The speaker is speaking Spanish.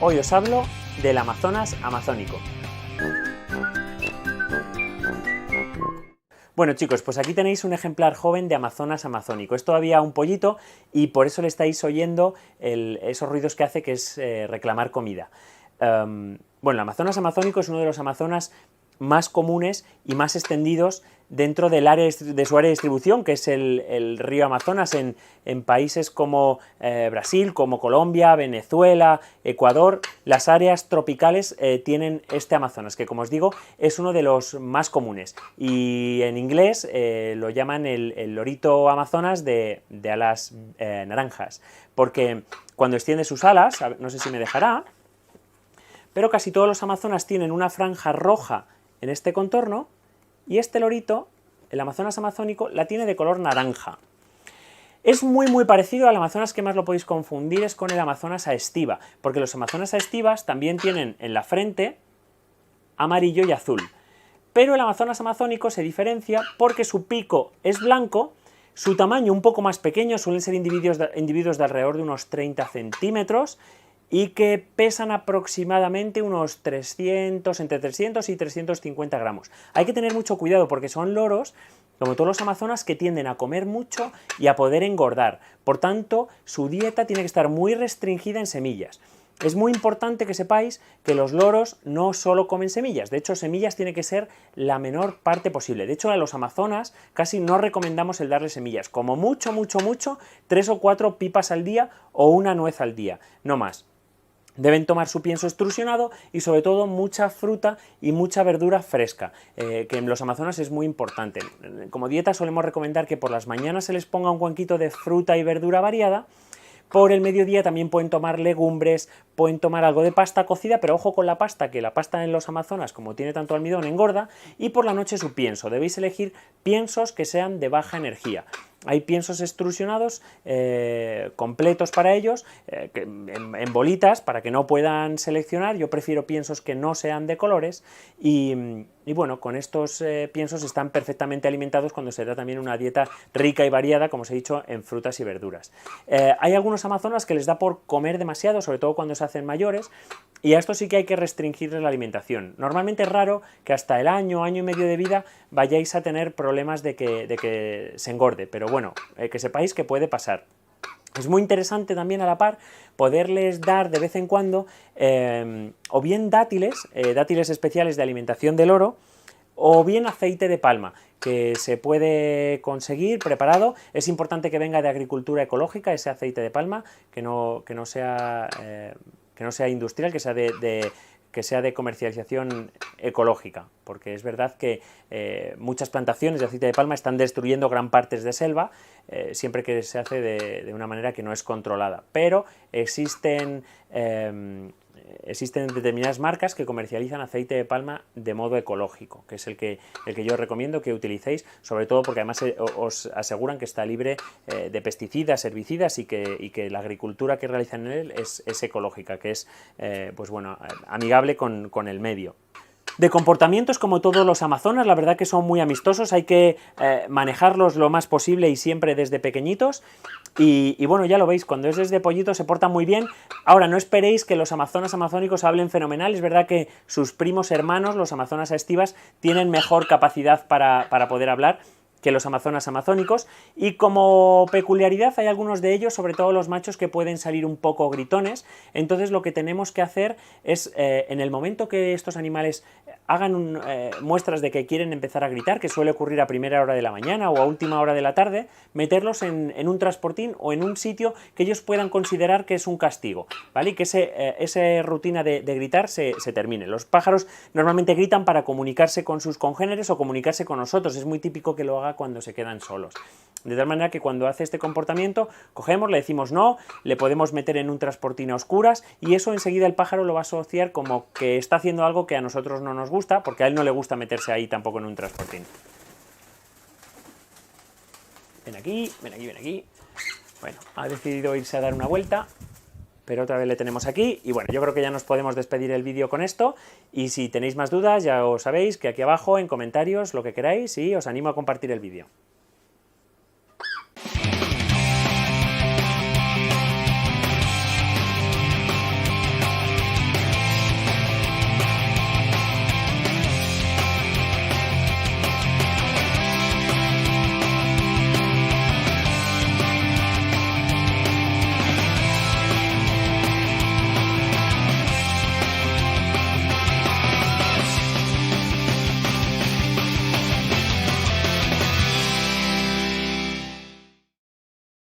Hoy os hablo del Amazonas amazónico. Bueno chicos, pues aquí tenéis un ejemplar joven de Amazonas amazónico. Es todavía un pollito y por eso le estáis oyendo esos ruidos que hace, que es reclamar comida. Bueno, el Amazonas amazónico es uno de los Amazonas más comunes y más extendidos dentro del área de su área de distribución, que es el río Amazonas en países como Brasil, como Colombia, Venezuela, Ecuador. Las áreas tropicales tienen este Amazonas, que como os digo es uno de los más comunes, y en inglés lo llaman el lorito Amazonas de alas naranjas, porque cuando extiende sus alas, no sé si me dejará, pero casi todos los Amazonas tienen una franja roja en este contorno, y este lorito, el Amazonas amazónico, la tiene de color naranja. Es muy parecido al Amazonas. Que más lo podéis confundir es con el Amazonas aestiva, porque los Amazonas aestivas también tienen en la frente amarillo y azul, pero el Amazonas amazónico se diferencia porque su pico es blanco, su tamaño un poco más pequeño, suelen ser individuos de alrededor de unos 30 centímetros, y que pesan aproximadamente unos entre 300 y 350 gramos. Hay que tener mucho cuidado porque son loros, como todos los amazonas, que tienden a comer mucho y a poder engordar. Por tanto, su dieta tiene que estar muy restringida en semillas. Es muy importante que sepáis que los loros no solo comen semillas, de hecho semillas tiene que ser la menor parte posible. De hecho, a los amazonas casi no recomendamos el darles semillas, como mucho 3 o 4 pipas al día o una nuez al día, no más. Deben tomar su pienso extrusionado y sobre todo mucha fruta y mucha verdura fresca, que en los amazonas es muy importante. Como dieta solemos recomendar que por las mañanas se les ponga un cuenquito de fruta y verdura variada. Por el mediodía también pueden tomar legumbres, pueden tomar algo de pasta cocida, pero ojo con la pasta, que la pasta en los Amazonas, como tiene tanto almidón, engorda. Y por la noche su pienso. Debéis elegir piensos que sean de baja energía. Hay piensos extrusionados completos para ellos, en bolitas, para que no puedan seleccionar. Yo prefiero piensos que no sean de colores, y bueno, con estos piensos están perfectamente alimentados cuando se da también una dieta rica y variada, como os he dicho, en frutas y verduras. Hay algunos amazonas que les da por comer demasiado, sobre todo cuando se hacen mayores, y a esto sí que hay que restringirles la alimentación. Normalmente es raro que hasta el año y medio de vida vayáis a tener problemas de que se engorde, pero bueno, que sepáis que puede pasar. Es muy interesante también, a la par, poderles dar de vez en cuando o bien dátiles especiales de alimentación del loro, o bien aceite de palma, que se puede conseguir preparado. Es importante que venga de agricultura ecológica ese aceite de palma, que no sea industrial, que sea de comercialización ecológica, porque es verdad que muchas plantaciones de aceite de palma están destruyendo gran partes de selva, siempre que se hace de una manera que no es controlada, pero existen determinadas marcas que comercializan aceite de palma de modo ecológico, que es el que yo os recomiendo que utilicéis, sobre todo porque además os aseguran que está libre de pesticidas, herbicidas, y que la agricultura que realizan en él es ecológica, que es pues bueno, amigable con el medio. De comportamientos, como todos los amazonas, la verdad que son muy amistosos, hay que manejarlos lo más posible y siempre desde pequeñitos, y bueno, ya lo veis, cuando es desde pollito se portan muy bien. Ahora, no esperéis que los amazonas amazónicos hablen fenomenal, es verdad que sus primos hermanos, los amazonas aestivas, tienen mejor capacidad para poder hablar que los amazonas amazónicos, y como peculiaridad hay algunos de ellos, sobre todo los machos, que pueden salir un poco gritones. Entonces lo que tenemos que hacer es, en el momento que estos animales hagan muestras de que quieren empezar a gritar, que suele ocurrir a primera hora de la mañana o a última hora de la tarde, meterlos en un transportín o en un sitio que ellos puedan considerar que es un castigo, ¿vale? Y que esa rutina de gritar se termine. Los pájaros normalmente gritan para comunicarse con sus congéneres o comunicarse con nosotros, es muy típico que lo haga cuando se quedan solos. De tal manera que cuando hace este comportamiento, cogemos, le decimos no, le podemos meter en un transportín a oscuras, y eso enseguida el pájaro lo va a asociar como que está haciendo algo que a nosotros no nos gusta, porque a él no le gusta meterse ahí tampoco en un transportín. Ven aquí, ven aquí, ven aquí. Bueno, ha decidido irse a dar una vuelta, pero otra vez le tenemos aquí, y bueno, yo creo que ya nos podemos despedir el vídeo con esto, y si tenéis más dudas ya os sabéis que aquí abajo en comentarios lo que queráis, y os animo a compartir el vídeo.